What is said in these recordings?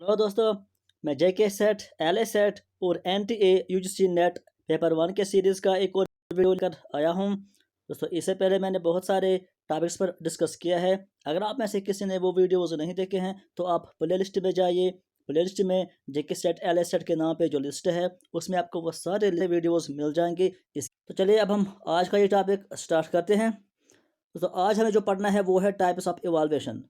Hello दोस्तों। मैं JK SET L A SET और N T A UGC NET paper one के series का एक और वीडियो लेकर आया हूं। दोस्तों, इससे पहले मैंने बहुत सारे टॉपिक्स पर डिस्कस किया है। अगर आप में से किसी ने वो वीडियोस नहीं देखे हैं तो आप प्ले लिस्ट में जाइए। प्ले लिस्ट में जेके सेट एल ए सेट के नाम पे जो लिस्ट है उसमें आपको वो सारे वीडियोज़ मिल जाएंगे। इस तो चलिए अब हम आज का ये टॉपिक स्टार्ट करते हैं। दोस्तों, आज हमें जो पढ़ना है वो है टाइप्स ऑफ इवाल्वेशन।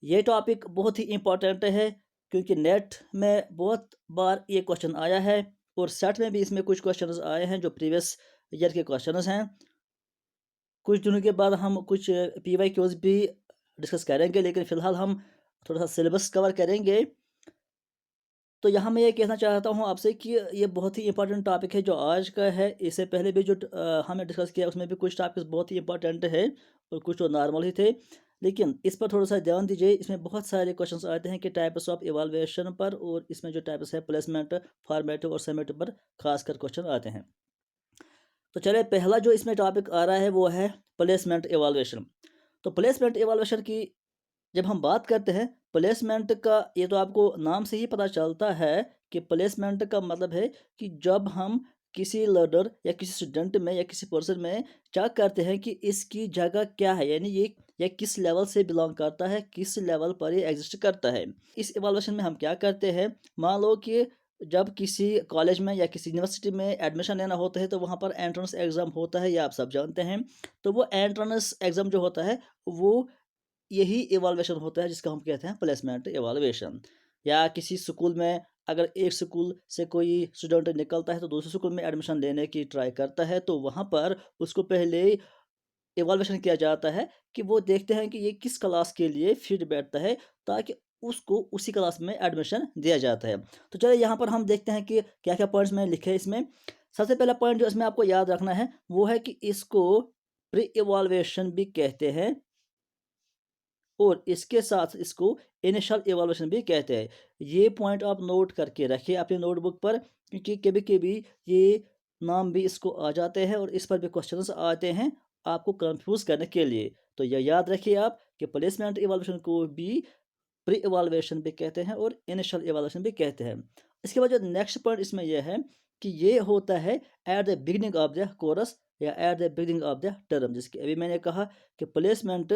ये टॉपिक बहुत ही इम्पोर्टेंट है क्योंकि नेट में बहुत बार ये क्वेश्चन आया है और सेट में भी इसमें कुछ क्वेश्चंस आए हैं जो प्रीवियस ईयर के क्वेश्चंस हैं। कुछ दिनों के बाद हम कुछ पीवाई क्यूज भी डिस्कस करेंगे, लेकिन फ़िलहाल हम थोड़ा सा सिलेबस कवर करेंगे। तो यहाँ मैं ये कहना चाहता हूँ आपसे कि ये बहुत ही इंपॉर्टेंट टॉपिक है जो आज का है। इससे पहले भी जो हमने डिस्कस किया उसमें भी कुछ टॉपिक्स बहुत ही इंपॉर्टेंट है और कुछ तो नॉर्मल ही थे, लेकिन इस पर थोड़ा सा ध्यान दीजिए। इसमें बहुत सारे क्वेश्चंस आते हैं कि टाइप्स ऑफ इवाल्वेशन पर, और इसमें जो टाइप्स है प्लेसमेंट, फॉर्मेटिव और समेटिव पर खासकर क्वेश्चन आते हैं। तो चलिए, पहला जो इसमें टॉपिक आ रहा है वो है प्लेसमेंट इवाल्वेशन। तो प्लेसमेंट इवाल्वेशन की जब हम बात करते हैं प्लेसमेंट का, ये तो आपको नाम से ही पता चलता है कि प्लेसमेंट का मतलब है कि जब हम किसी लर्नर या किसी स्टूडेंट में या किसी पर्सन में चेक करते हैं कि इसकी जगह क्या है, यानी ये किस लेवल से बिलोंग करता है, किस लेवल पर ये एग्जिस्ट करता है। इस इवैल्यूएशन में हम क्या करते हैं, मान लो कि जब किसी कॉलेज में या किसी यूनिवर्सिटी में एडमिशन लेना होता है तो वहाँ पर एंट्रेंस एग्ज़ाम होता है, ये आप सब जानते हैं। तो वो एंट्रेंस एग्ज़ाम जो होता है वो यही इवैल्यूएशन होता है जिसको हम कहते हैं प्लेसमेंट इवैल्यूएशन। या किसी स्कूल में अगर एक स्कूल से कोई स्टूडेंट निकलता है तो दूसरे स्कूल में एडमिशन लेने की ट्राई करता है, तो वहाँ पर उसको पहले इवैल्यूएशन किया जाता है कि वो देखते हैं कि ये किस क्लास के लिए फिट बैठता है, ताकि उसको उसी क्लास में एडमिशन दिया जाता है। तो चलिए यहाँ पर हम देखते हैं कि क्या-क्या पॉइंट्स मैंने लिखे हैं इसमें। सबसे पहला पॉइंट जो इसमें आपको याद रखना है वो है कि इसको प्री इवैल्यूएशन भी कहते हैं और इसके साथ इसको इनिशियल इवैल्यूएशन भी कहते हैं। ये पॉइंट आप नोट करके रखिए अपनी नोटबुक पर, क्योंकि कभी-कभी ये नाम भी इसको आ जाते हैं और इस पर भी क्वेश्चंस आते हैं आपको कंफ्यूज करने के लिए। तो ये याद रखिए आप कि प्लेसमेंट इवैल्यूएशन को भी प्री इवैल्यूएशन भी कहते हैं और इनिशियल इवैल्यूएशन भी कहते हैं। इसके बाद जो नेक्स्ट पॉइंट इसमें यह है कि ये होता है at the beginning of the course या at the beginning of the term, जिसके अभी मैंने कहा कि प्लेसमेंट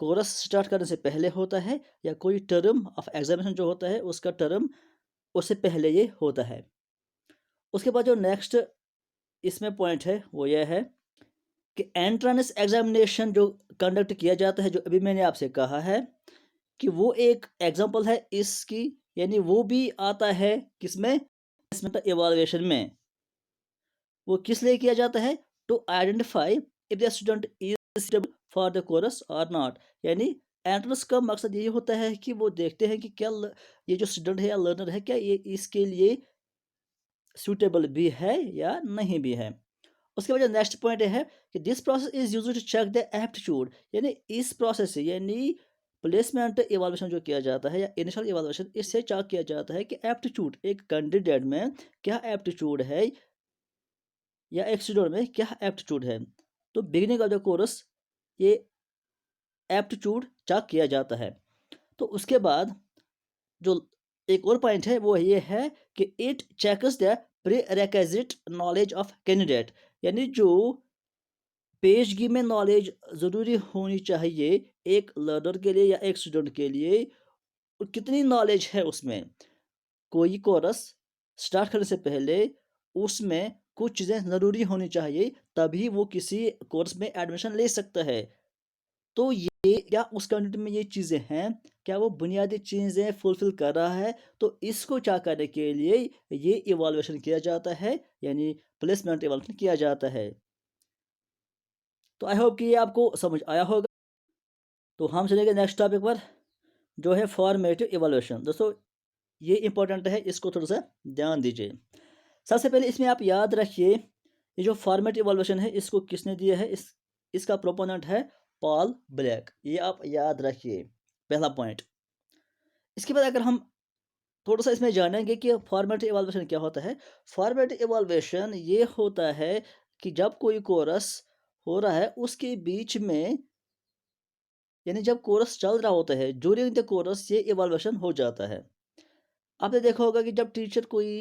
कोर्स स्टार्ट करने से पहले होता है या कोई टर्म ऑफ एग्जामिनेशन जो होता है उसका टर्म उससे पहले ये होता है। उसके बाद जो नेक्स्ट इसमें पॉइंट है वो यह है कि एंट्रेंस एग्जामिनेशन जो कंडक्ट किया जाता है, जो अभी मैंने आपसे कहा है कि वो एक एग्जांपल है इसकी, यानी वो भी आता है किसमें, प्लेसमेंट इवैल्यूएशन में। वो किस लिए किया जाता है, to identify if the student is suitable for the course और नॉट। यानी एंट्रेंस का मकसद ये होता है कि वो देखते हैं कि क्या ये जो स्टूडेंट है या लर्नर है, क्या ये इसके लिए सूटेबल भी है या नहीं भी है। उसके बाद नेक्स्ट पॉइंट ये है कि this process is used to check the aptitude. यानी इस प्रोसेस से, यानी प्लेसमेंट इवैल्यूएशन जो किया जाता है या इनिशियल इवैल्यूएशन, इससे चेक किया जाता है कि एप्टीट्यूड एक कैंडिडेट में क्या एप्टीट्यूड है या एक स्टूडेंट में क्या एप्टीट्यूड है। तो बिगिनिंग ऑफ द कोर्स ये एप्टीट्यूड चेक किया जाता है। तो उसके बाद जो एक और पॉइंट है वो ये है कि it checks the prerequisite knowledge of candidate. यानी जो पेशगी में नॉलेज ज़रूरी होनी चाहिए एक लर्नर के लिए या एक स्टूडेंट के लिए, और कितनी नॉलेज है उसमें। कोई कोर्स स्टार्ट करने से पहले उसमें कुछ चीज़ें ज़रूरी होनी चाहिए, तभी वो किसी कोर्स में एडमिशन ले सकता है। तो ये क्या उस कैंडिडेट में ये चीज़ें हैं, क्या वो बुनियादी चीज़ें फुलफ़िल कर रहा है, तो इसको क्या करने के लिए ये इवैल्यूएशन किया जाता है, यानी प्लेसमेंट इवैल्यूएशन किया जाता है। तो आई होप कि ये आपको समझ आया होगा। तो हम चलेंगे नेक्स्ट टॉपिक पर, जो है फॉर्मेटिव इवैल्यूएशन। दोस्तों, ये इंपॉर्टेंट है, इसको थोड़ा सा ध्यान दीजिए। सबसे पहले इसमें आप याद रखिए, ये जो फॉर्मेटिव इवैल्यूएशन है इसको किसने दिया है, इसका प्रोपोनेंट है पॉल ब्लैक। ये आप याद रखिए, पहला पॉइंट। इसके बाद अगर हम थोड़ा सा इसमें जानेंगे कि फॉर्मेटिव इवैल्यूएशन क्या होता है। फॉर्मेटिव इवैल्यूएशन ये होता है कि जब कोई कोर्स हो रहा है उसके बीच में, यानी जब कोर्स चल रहा होता है ड्यूरिंग द कोर्स, ये इवैल्यूएशन हो जाता है। आपने देखा होगा कि जब टीचर कोई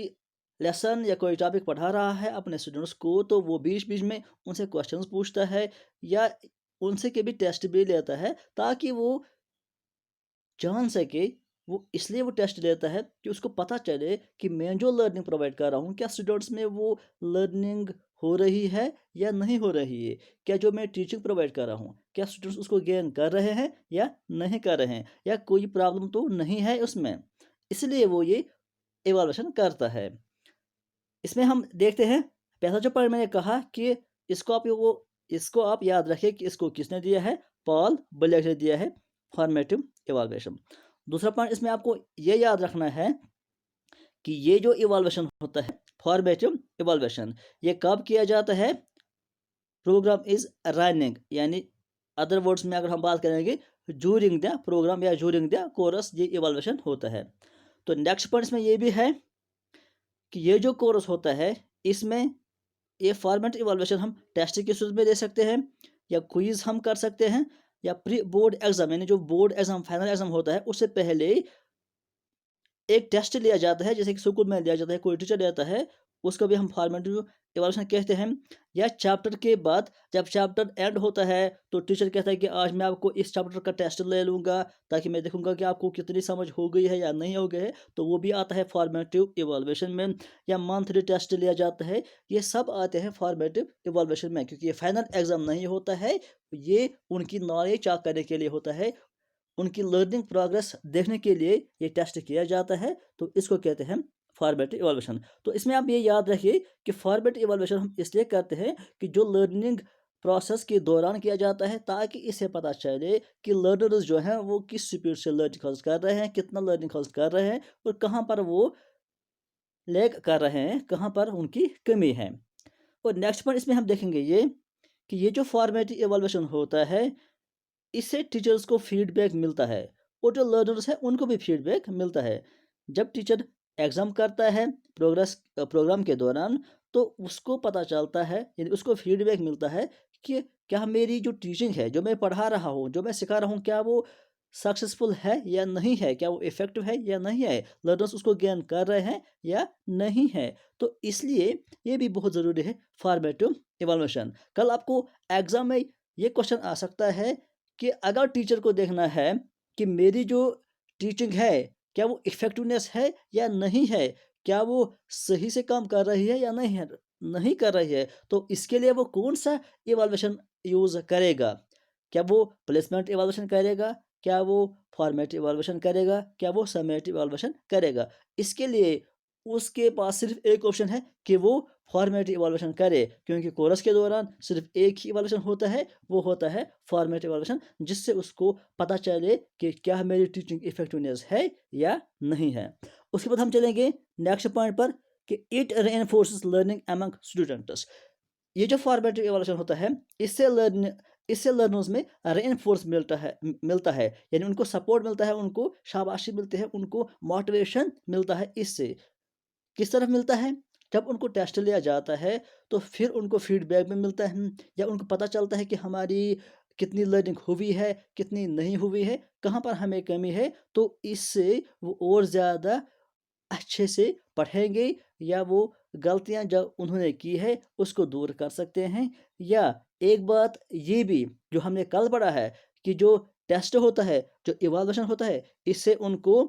लेसन या कोई टॉपिक पढ़ा रहा है अपने स्टूडेंट्स को, तो वो बीच-बीच में उनसे क्वेश्चंस पूछता है या उनसे कभी टेस्ट भी लेता है, ताकि वो जान सके। वो इसलिए वो टेस्ट लेता है कि उसको पता चले कि मैं जो लर्निंग प्रोवाइड कर रहा हूँ, क्या स्टूडेंट्स में वो लर्निंग हो रही है या नहीं हो रही है। क्या जो मैं टीचिंग प्रोवाइड कर रहा हूँ, क्या स्टूडेंट्स उसको गेन कर रहे हैं या नहीं कर रहे हैं, या कोई प्रॉब्लम तो नहीं है उसमें। इसलिए वो ये इवैल्यूएशन करता है। इसमें हम देखते हैं, पहला जो पॉइंट मैंने कहा कि इसको आप याद रखें कि इसको किसने दिया है, पॉल ब्लैक ने दिया है, फॉर्मेटिव इवैल्यूएशन। दूसरा पॉइंट इसमें आपको ये याद रखना है कि ये जो इवैल्यूएशन होता है, फॉर्मेटिव इवैल्यूएशन, ये कब किया जाता है, प्रोग्राम इज रनिंग, यानी अदर वर्ड्स में अगर हम बात करेंगे, जूरिंग द प्रोग्राम या जूरिंग द कोर्स ये इवैल्यूएशन होता है। तो नेक्स्ट पॉइंट इसमें ये भी है कि ये जो कोर्स होता है, इसमें ये फॉर्मेट इवैल्यूएशन हम टेस्ट के सूरत में दे सकते हैं, या क्विज हम कर सकते हैं, या प्री बोर्ड एग्जाम, यानी जो बोर्ड एग्जाम फाइनल एग्जाम होता है उससे पहले एक टेस्ट लिया जाता है, जैसे कि स्कूल में लिया जाता है, कोई टीचर लेता है, उसको भी हम फॉर्मेटिव इवैल्यूएशन कहते हैं। या चैप्टर के बाद जब चैप्टर एंड होता है, तो टीचर कहता है कि आज मैं आपको इस चैप्टर का टेस्ट ले लूँगा, ताकि मैं देखूँगा कि आपको कितनी समझ हो गई है या नहीं हो गई है, तो वो भी आता है फॉर्मेटिव इवैल्यूएशन में। या मंथली टेस्ट लिया जाता है, ये सब आते हैं फॉर्मेटिव इवैल्यूएशन में, क्योंकि ये फाइनल एग्जाम नहीं होता है, ये उनकी नॉलेज चेक करने के लिए होता है, उनकी लर्निंग प्रोग्रेस देखने के लिए ये टेस्ट किया जाता है, तो इसको कहते हैं फॉर्मेटिव इवैल्यूएशन। तो इसमें आप ये याद रखिए कि फॉर्मेटिव इवैल्यूएशन हम इसलिए करते हैं कि जो लर्निंग प्रोसेस के दौरान किया जाता है, ताकि इससे पता चले कि लर्नर्स जो हैं वो किस स्पीड से लर्निंग हासिल कर रहे हैं, कितना लर्निंग हासिल कर रहे हैं, और कहाँ पर वो लैग कर रहे हैं, कहाँ पर उनकी कमी है। और नेक्स्ट पॉइंट इसमें हम देखेंगे ये कि ये जो फॉर्मेटिव इवैल्यूएशन होता है, इससे टीचर्स को फीडबैक मिलता है, और जो लर्नर्स हैं उनको भी फीडबैक मिलता है। जब टीचर एग्ज़ाम करता है प्रोग्राम के दौरान, तो उसको पता चलता है, यानी उसको फीडबैक मिलता है कि क्या मेरी जो टीचिंग है, जो मैं पढ़ा रहा हूँ, जो मैं सिखा रहा हूँ, क्या वो सक्सेसफुल है या नहीं है, क्या वो इफ़ेक्टिव है या नहीं है, लर्नर्स उसको गेन कर रहे हैं या नहीं है। तो इसलिए ये भी बहुत ज़रूरी है फॉर्मेटिव इवैल्यूएशन। कल आपको एग्ज़ाम में ये क्वेश्चन आ सकता है कि अगर टीचर को देखना है कि मेरी जो टीचिंग है, क्या वो इफ़ेक्टिवनेस है या नहीं है? क्या वो सही से काम कर रही है या नहीं कर रही है? तो इसके लिए वो कौन-सा इवैल्यूएशन यूज़ करेगा? क्या वो प्लेसमेंट इवैल्यूएशन करेगा? क्या वो फॉर्मेट इवैल्यूएशन करेगा? क्या वो समेटिव इवैल्यूएशन करेगा? इसके लिए उसके पास सिर्फ़ एक ऑप्शन है कि वो फॉर्मेटिव इवैल्यूएशन करे, क्योंकि कोर्स के दौरान सिर्फ़ एक ही इवैल्यूएशन होता है, वो होता है फॉर्मेटिव इवैल्यूएशन, जिससे उसको पता चले कि क्या मेरी टीचिंग इफ़ेक्टिवनेस है या नहीं है। उसके बाद हम चलेंगे नेक्स्ट पॉइंट पर कि इट रेनफोर्सेस लर्निंग अमंग स्टूडेंट्स। ये जो फॉर्मेटिव इवैल्यूएशन होता है, इससे लर्नर्स में रेनफोर्स मिलता है, यानी उनको सपोर्ट मिलता है, उनको शाबाशी मिलती है, उनको मोटिवेशन मिलता है इससे। किस तरफ मिलता है? जब उनको टेस्ट लिया जाता है, तो फिर उनको फीडबैक भी मिलता है, या उनको पता चलता है कि हमारी कितनी लर्निंग हुई है, कितनी नहीं हुई है, कहाँ पर हमें कमी है, तो इससे वो और ज़्यादा अच्छे से पढ़ेंगे, या वो गलतियाँ जो उन्होंने की है उसको दूर कर सकते हैं। या एक बात ये भी जो हमने कल पढ़ा है कि जो टेस्ट होता है, जो इवैल्यूएशन होता है, इससे उनको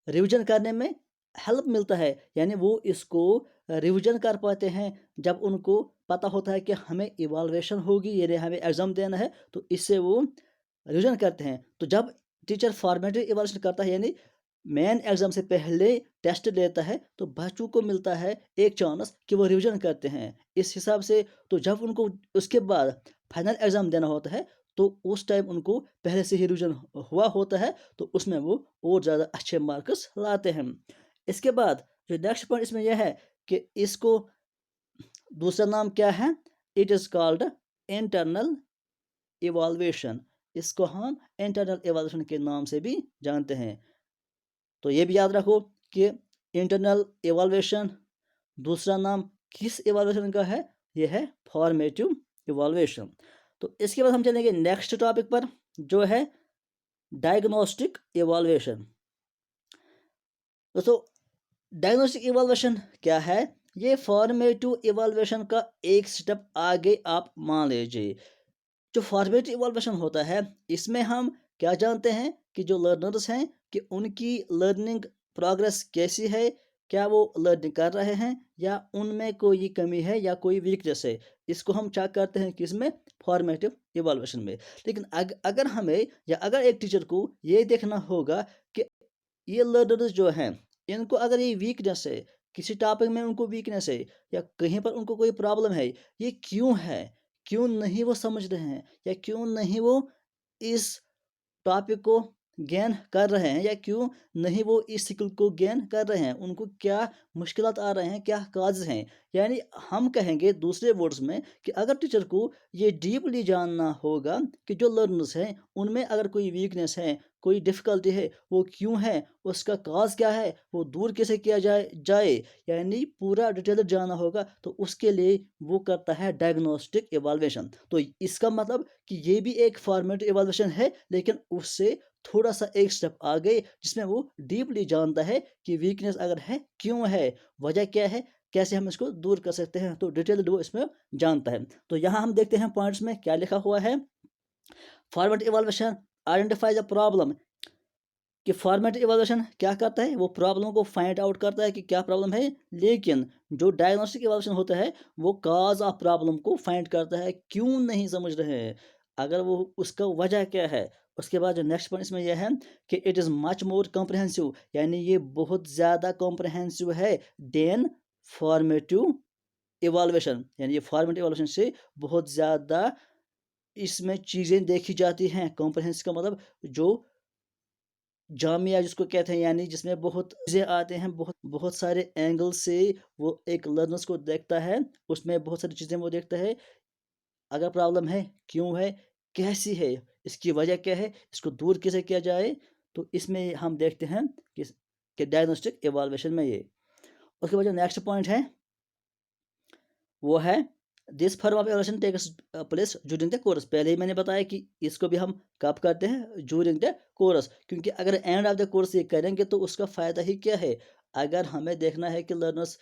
रिविज़न करने में हेल्प मिलता है, यानी वो इसको रिविज़न कर पाते हैं, जब उनको पता होता है कि हमें इवैल्यूएशन होगी, यानी हमें एग्ज़ाम देना है, तो इससे वो रिविज़न करते हैं। तो जब टीचर फॉर्मेटिव इवैल्यूएशन करता है, यानी मेन एग्ज़ाम से पहले टेस्ट लेता है, तो बच्चों को मिलता है एक चांस कि वो रिविज़न करते हैं। इस हिसाब से तो जब उनको उसके बाद फाइनल एग्ज़ाम देना होता है, तो उस टाइम उनको पहले से ही रिविज़न हुआ होता है, तो उसमें वो और ज़्यादा अच्छे मार्क्स लाते हैं। इसके बाद जो नेक्स्ट पॉइंट इसमें यह है कि इसको दूसरा नाम क्या है? It is called internal evaluation. इसको हम इंटरनल इवैल्यूएशन के नाम से भी जानते हैं। तो ये भी याद रखो कि इंटरनल इवैल्यूएशन दूसरा नाम किस इवैल्यूएशन का है? ये है फॉर्मेटिव इवैल्यूएशन। तो इसके बाद हम चलेंगे नेक्स्ट टॉपिक पर, जो है डायग्नोस्टिक इवैल्यूएशन। दोस्तों, डायग्नोस्टिक इवैल्यूएशन क्या है? ये फॉर्मेटिव इवैल्यूएशन का एक स्टेप आगे आप मान लीजिए। जो फॉर्मेटिव इवैल्यूएशन होता है, इसमें हम क्या जानते हैं कि जो लर्नर्स हैं कि उनकी लर्निंग प्रोग्रेस कैसी है, क्या वो लर्निंग कर रहे हैं या उनमें कोई कमी है या कोई वीकनेस है। इसको हम चेक करते हैं किसमें? फॉर्मेटिव इवैल्यूएशन में। लेकिन अगर हमें या अगर एक टीचर को ये देखना होगा कि ये लर्नर्स जो हैं, इनको अगर ये वीकनेस है, किसी टॉपिक में उनको वीकनेस है या कहीं पर उनको कोई प्रॉब्लम है, ये क्यों है? क्यों नहीं वो समझ रहे हैं या क्यों नहीं वो इस टॉपिक को गेन कर रहे हैं या क्यों नहीं वो इस स्किल को गेन कर रहे हैं, उनको क्या मुश्किलात आ रहे हैं, क्या काज हैं। यानी हम कहेंगे दूसरे वर्ड्स में कि अगर टीचर को ये डीपली जानना होगा कि जो लर्नर्स हैं उनमें अगर कोई वीकनेस है, कोई डिफ़िकल्टी है, वो क्यों है, उसका काज क्या है, वो दूर कैसे किया जाए, यानी पूरा डिटेल जानना होगा, तो उसके लिए वो करता है डायग्नोस्टिक इवैल्यूएशन। तो इसका मतलब कि ये भी एक फॉर्मेटिव इवैल्यूएशन है, लेकिन उससे थोड़ा सा एक स्टेप आगे, जिसमें वो डीपली जानता है कि वीकनेस अगर है क्यों है, वजह क्या है, कैसे हम इसको दूर कर सकते हैं। तो डिटेल्ड वो इसमें जानता है। तो यहाँ हम देखते हैं पॉइंट्स में क्या लिखा हुआ है। Formative evaluation identifies a problem, कि फॉर्मेटिव इवैल्यूएशन क्या करता है, वो प्रॉब्लम को फाइंड आउट करता है कि क्या प्रॉब्लम है। लेकिन जो डायग्नोस्टिक इवैल्यूएशन होता है वो काज ऑफ प्रॉब्लम को फाइंड करता है, क्यों नहीं समझ रहे हैं, अगर वो उसका वजह क्या है। उसके बाद जो नेक्स्ट पॉइंट इसमें यह है कि it is much more comprehensive, यानी ये बहुत ज़्यादा कॉम्प्रहेंसिव है देन फॉर्मेटिव इवैल्यूएशन। यानी ये फॉर्मेटिव इवैल्यूएशन से बहुत ज़्यादा इसमें चीज़ें देखी जाती हैं। कॉम्प्रहेंसिव का मतलब जो जामिया जिसको कहते हैं, यानी जिसमें बहुत चीज़ें आते हैं, बहुत बहुत सारे एंगल से वो एक लर्नर्स को देखता है, उसमें बहुत सारी चीज़ें वो देखता है। अगर प्रॉब्लम है, क्यों है, कैसी है, इसकी वजह क्या है, इसको दूर कैसे किया जाए। तो इसमें हम देखते हैं कि डायग्नोस्टिक इवैल्यूएशन में ये। उसके बाद जो नेक्स्ट पॉइंट है वो है this form of evaluation takes place during the course. पहले ही मैंने बताया कि इसको भी हम कब करते हैं? ड्यूरिंग द कोर्स, क्योंकि अगर एंड ऑफ द कोर्स ये करेंगे तो उसका फ़ायदा ही क्या है। अगर हमें देखना है कि लर्नर्स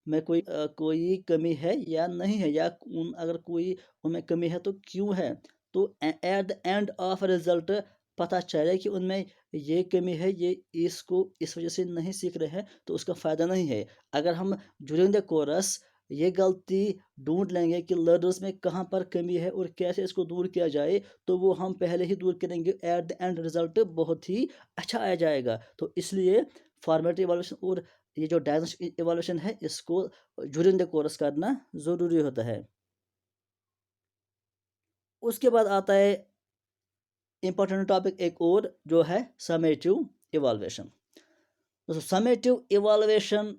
में कोई कमी है या नहीं है, या अगर कोई उनमें कमी है तो क्यों है, तो at the end of result पता चले कि उनमें ये कमी है, ये इसको इस वजह से नहीं सीख रहे हैं, तो उसका फ़ायदा नहीं है। अगर हम ड्यूरिंग द कोर्स ये गलती ढूंढ लेंगे कि लर्नर्स में कहाँ पर कमी है और कैसे इसको दूर किया जाए, तो वो हम पहले ही दूर करेंगे, एट द एंड रिजल्ट बहुत ही अच्छा आ जाएगा। तो इसलिए फॉर्मेटिव इवैल्यूएशन और ये जो डायग्नोस्टिक इवैल्यूएशन है, इसको ड्यूरिंग द कोर्स करना ज़रूरी होता है। उसके बाद आता है इम्पोर्टेंट टॉपिक एक और, जो है समेटिव इवैल्यूएशन। तो समेटिव इवैल्यूएशन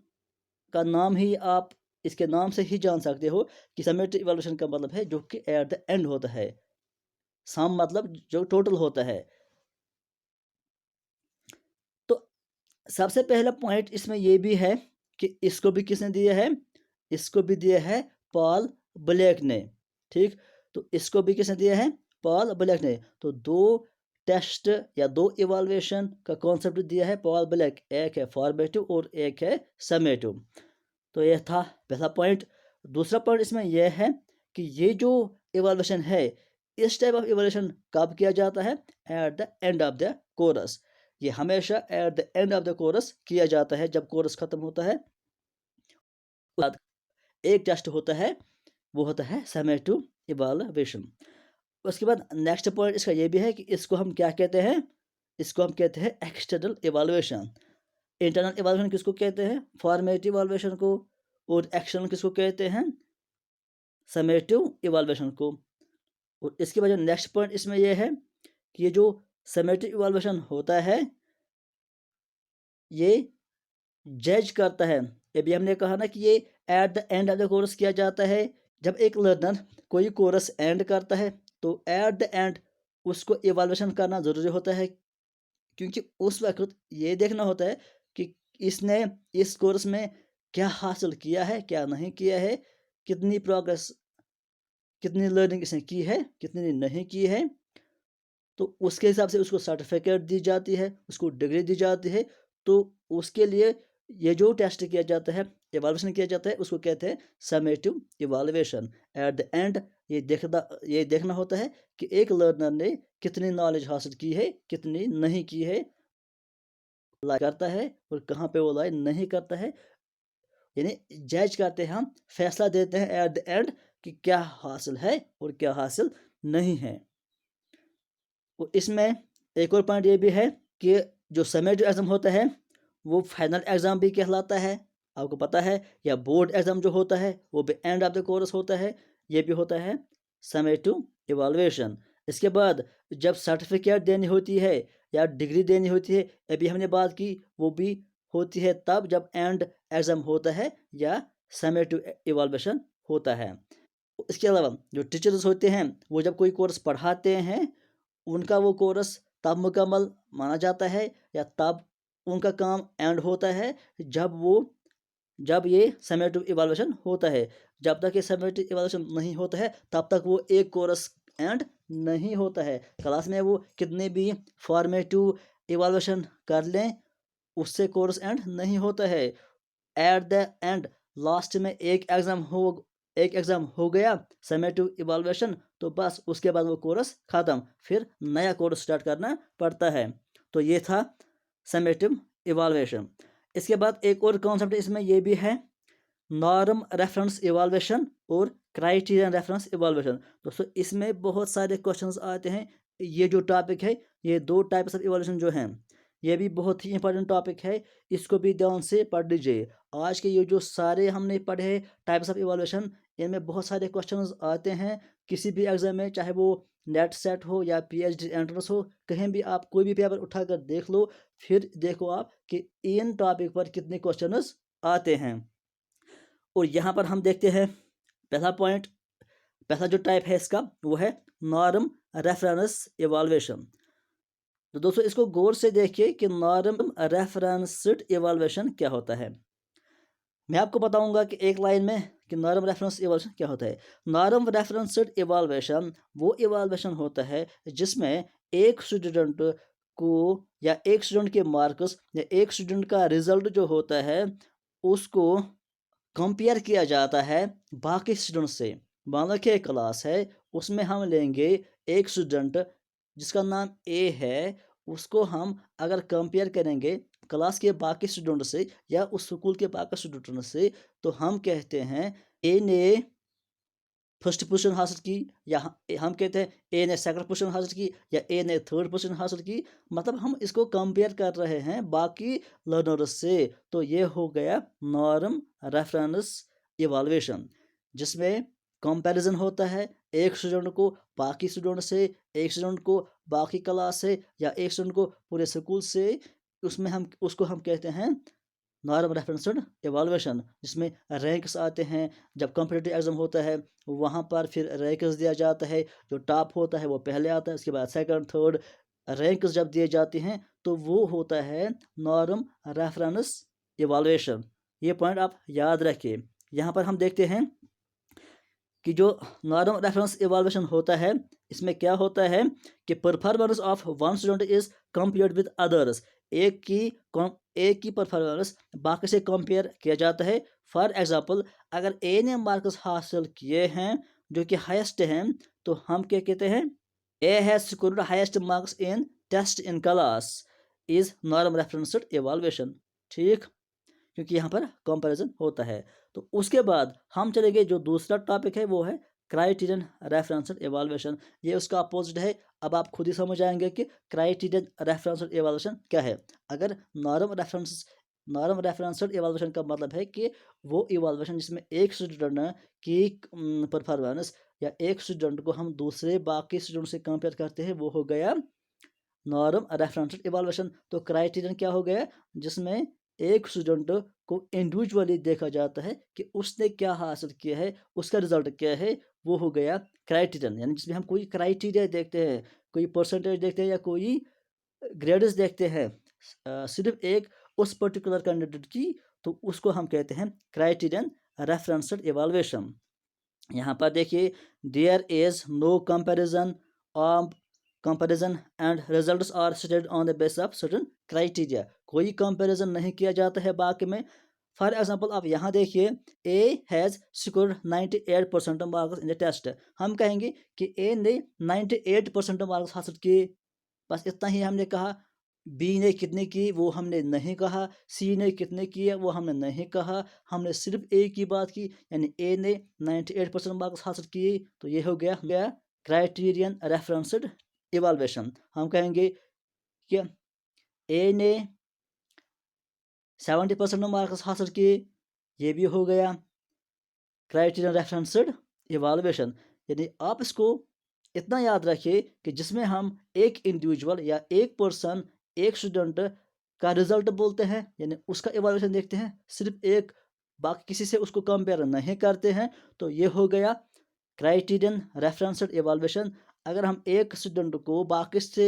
का नाम ही आप इसके नाम से ही जान सकते हो कि समेटिव इवैल्यूएशन का मतलब है जो कि एट द एंड होता है। सम मतलब जो टोटल होता है। तो सबसे पहला पॉइंट इसमें ये भी है कि इसको भी किसने दिया है? इसको भी दिया है पॉल ब्लैक ने। ठीक, तो इसको भी किसने दिया है? पॉल ब्लैक ने। तो दो टेस्ट या दो इवैल्यूएशन का कॉन्सेप्ट दिया है पॉल ब्लैक, एक है फॉर्मेटिव और एक है समेटिव। तो यह था पहला पॉइंट। दूसरा पॉइंट इसमें यह है कि ये जो इवैल्यूएशन है, इस टाइप ऑफ इवैल्यूएशन कब किया जाता है? At the end of the course. ये हमेशा at the end of the course किया जाता है, जब कोर्स खत्म होता है। बाद एक टेस्ट होता है, वो होता है समेटिव इवैल्यूएशन। उसके बाद नेक्स्ट पॉइंट इसका ये भी है कि इसको हम क्या कहते हैं? इसको हम कहते हैं एक्सटर्नल इवैल्यूएशन। इंटरनल इवैल्यूएशन किसको कहते हैं? फॉर्मेटिव इवैल्यूएशन को। और एक्सटर्नल किसको कहते हैं? समेटिव इवैल्यूएशन को। और इसके बाद जो नेक्स्ट पॉइंट इसमें यह है कि ये जो समेटिव इवैल्यूएशन होता है, ये जज करता है। अभी हमने कहा ना कि ये at the end of the course किया जाता है। जब एक लर्नर कोई कोर्स एंड करता है, तो एट द एंड उसको इवैल्यूएशन करना ज़रूरी होता है, क्योंकि उस वक्त ये देखना होता है कि इसने इस कोर्स में क्या हासिल किया है, क्या नहीं किया है, कितनी प्रोग्रेस, कितनी लर्निंग इसने की है, कितनी नहीं की है। तो उसके हिसाब से उसको सर्टिफिकेट दी जाती है, उसको डिग्री दी जाती है। तो उसके लिए ये जो टेस्ट किया जाता है, इवाल्यूएशन किया जाता है, उसको कहते हैं समेटिव इवाल्यूएशन। एट द एंड ये देखना होता है कि एक लर्नर ने कितनी नॉलेज हासिल की है, कितनी नहीं की है, लाई करता है और कहाँ पे वो लाई नहीं करता है, यानी जज करते हैं हम, फैसला देते हैं एट द एंड कि क्या हासिल है और क्या हासिल नहीं है। तो इसमें एक और पॉइंट ये भी है कि जो समेटिव एग्ज़ाम होता है वो फाइनल एग्ज़ाम भी कहलाता है, आपको पता है, या बोर्ड एग्ज़ाम जो होता है वो भी एंड ऑफ द कोर्स होता है, ये भी होता है समेटिव इवाल्यूएशन। इसके बाद जब सर्टिफिकेट देनी होती है या डिग्री देनी होती है, अभी हमने बात की, वो भी होती है तब जब एंड एग्ज़ाम होता है या समेटिव इवाल्यूएशन होता है। इसके अलावा जो टीचर्स होते हैं वो जब कोई कोर्स पढ़ाते हैं, उनका वो कोर्स तब मुकम्मल माना जाता है या तब उनका काम एंड होता है जब ये समेटिव इवाल्यूएशन होता है। जब तक ये समेटिव इवाल्यूएशन नहीं होता है तब तक वो एक कोर्स एंड नहीं होता है। क्लास में वो कितने भी फॉर्मेटिव इवाल्यूएशन कर लें, उससे कोर्स एंड नहीं होता है। एट द एंड लास्ट में एक एग्ज़ाम हो गया समेटिव इवाल्यूएशन, तो बस उसके बाद वो कोर्स ख़त्म, फिर नया कोर्स स्टार्ट करना पड़ता है। तो ये था समेटिव इवाल्यूएशन। इसके बाद एक और कॉन्सेप्ट इसमें ये भी है, नॉर्म रेफरेंस इवाल्यूएशन और क्राइटेरियन रेफरेंस इवाल्यूएशन। दोस्तों इसमें बहुत सारे क्वेश्चंस आते हैं। ये जो टॉपिक है, ये दो टाइप्स ऑफ इवाल्यूएशन जो हैं, ये भी बहुत ही इंपॉर्टेंट टॉपिक है, इसको भी ध्यान से पढ़ लीजिए। आज के ये जो सारे हमने पढ़े हैं टाइप्स ऑफ इवाल्यूएशन, इनमें बहुत सारे क्वेश्चंस आते हैं किसी भी एग्जाम में, चाहे वो नेट सेट हो या पीएचडी एंट्रेंस हो, कहीं भी आप कोई भी पेपर उठाकर देख लो, फिर देखो आप कि इन टॉपिक पर कितने क्वेश्चंस आते हैं। और यहाँ पर हम देखते हैं पहला जो टाइप है इसका वो है नॉर्म रेफरेंस इवाल्यूएशन। तो दोस्तों इसको गौर से देखिए कि नॉर्म रेफरेंस्ड इवाल्यूएशन क्या होता है। मैं आपको बताऊंगा कि एक लाइन में कि नॉर्म रेफरेंस इवाल्यूएशन क्या होता है। नॉर्म रेफरेंस्ड इवाल्यूएशन वो इवाल्यूएशन होता है जिसमें एक स्टूडेंट को या एक स्टूडेंट के मार्क्स या एक स्टूडेंट का रिजल्ट जो होता है उसको कंपेयर किया जाता है बाकी स्टूडेंट से। मान लो कि एक क्लास है, उसमें हम लेंगे एक स्टूडेंट जिसका नाम ए है, उसको हम अगर कंपेयर करेंगे क्लास के बाकी स्टूडेंट से या उस स्कूल के बाकी स्टूडेंट से, तो हम कहते हैं ए ने फर्स्ट पोजीशन हासिल की, या हम कहते हैं ए ने सेकंड पोजीशन हासिल की या ए ने थर्ड पोजीशन हासिल की, मतलब हम इसको कंपेयर कर रहे हैं बाकी लर्नर्स से। तो ये हो गया नॉर्म रेफरेंस इवाल्यूएशन, जिसमें कंपैरिजन होता है एक स्टूडेंट को बाकी स्टूडेंट से, एक स्टूडेंट को बाकी क्लास से या एक स्टूडेंट को पूरे स्कूल से। उसको हम कहते हैं नॉर्म रेफरेंस्ड इवाल्यूएशन, जिसमें रैंक्स आते हैं। जब कॉम्पिटिटिव एग्जाम होता है वहाँ पर फिर रैंक्स दिया जाता है, जो टॉप होता है वो पहले आता है, उसके बाद सेकंड थर्ड रैंक्स जब दिए जाते हैं तो वो होता है नॉर्म रेफरेंस इवाल्यूएशन। ये पॉइंट आप याद रखिए। यहाँ पर हम देखते हैं कि जो नॉर्म रेफरेंस इवाल्यूएशन होता है, इसमें क्या होता है कि performance of one student is compared with others. एक की परफॉर्मेंस बाकी से कंपेयर किया जाता है। फॉर एग्जांपल, अगर ए ने मार्क्स हासिल किए हैं जो कि हाईएस्ट हैं, तो हम क्या कहते हैं, A has scored highest marks in test in class is norm referenced evaluation. ठीक, क्योंकि यहाँ पर कंपैरिजन होता है। तो उसके बाद हम चलेंगे, जो दूसरा टॉपिक है वो है क्राइटेरियन रेफरेंस इवाल्यूएशन। ये उसका अपोजिट है। अब आप खुद ही समझ आएंगे कि क्राइटेरियन रेफरेंस इवाल्यूएशन क्या है। अगर नॉर्म रेफरेंस इवाल्यूएशन का मतलब है कि वो इवाल्यूएशन जिसमें एक स्टूडेंट की परफॉर्मेंस या एक स्टूडेंट को हम दूसरे बाकी स्टूडेंट से कंपेयर करते हैं, वो हो गया नॉर्म रेफरेंस इवाल्यूएशन। तो क्राइटेरियन क्या हो गया, जिसमें एक स्टूडेंट को इंडिविजुअली देखा जाता है कि उसने क्या हासिल किया है, उसका रिजल्ट क्या है, वो हो गया क्राइटेरियन। यानी जिसमें हम कोई क्राइटेरिया देखते हैं, कोई परसेंटेज देखते हैं या कोई ग्रेड्स देखते हैं सिर्फ एक उस पर्टिकुलर कैंडिडेट की, तो उसको हम कहते हैं क्राइटेरियन रेफरेंस्ड इवाल्यूएशन। यहाँ पर देखिए, there is no comparison of comparison and results are stated on the basis of certain criteria. कोई कंपैरिजन नहीं किया जाता है बाकी में। फॉर एग्जांपल आप यहाँ देखिए, A has scored 98% marks in the test. हम कहेंगे कि ए ने 98% मार्क्स हासिल किए, बस इतना ही हमने कहा। बी ने कितने की वो हमने नहीं कहा, सी ने कितने किए वो हमने नहीं कहा, हमने सिर्फ ए की बात की, यानी ए ने 98% मार्क्स हासिल किए। तो ये हो गया क्राइटेरियन रेफरेंस्ड इवाल्वेशन। हम कहेंगे कि ए ने 70% मार्क्स हासिल किए, ये भी हो गया क्राइटेरियन रेफरेंस्ड इवाल्वेशन। यानी आप इसको इतना याद रखिए कि जिसमें हम एक इंडिविजुअल या एक पर्सन, एक स्टूडेंट का रिजल्ट बोलते हैं, यानी उसका इवाल्यूएशन देखते हैं, सिर्फ एक, बाकी किसी से उसको कंपेयर नहीं करते हैं, तो ये हो गया क्राइटेरियन रेफरेंस्ड इवाल्यूएशन। अगर हम एक स्टूडेंट को बाकी से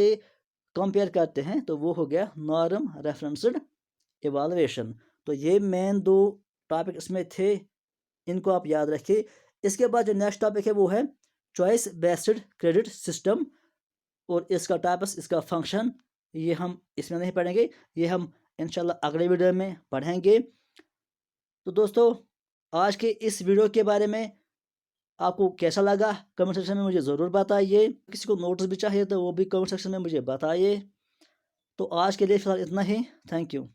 कंपेयर करते हैं तो वो हो गया नॉर्म रेफरेंस्ड इवाल्यूएशन। तो ये मेन दो टॉपिक इसमें थे, इनको आप याद रखिए। इसके बाद जो नेक्स्ट टॉपिक है वो है चॉइस बेस्ड क्रेडिट सिस्टम, और इसका टाइप्स, इसका फंक्शन, ये हम इसमें नहीं पढ़ेंगे, ये हम इंशाल्लाह अगले वीडियो में पढ़ेंगे। तो दोस्तों, आज के इस वीडियो के बारे में आपको कैसा लगा कमेंट सेक्शन में मुझे ज़रूर बताइए। किसी को नोट्स भी चाहिए तो वो भी कमेंट सेक्शन में मुझे बताइए। तो आज के लिए फ़िलहाल इतना ही। Thank you.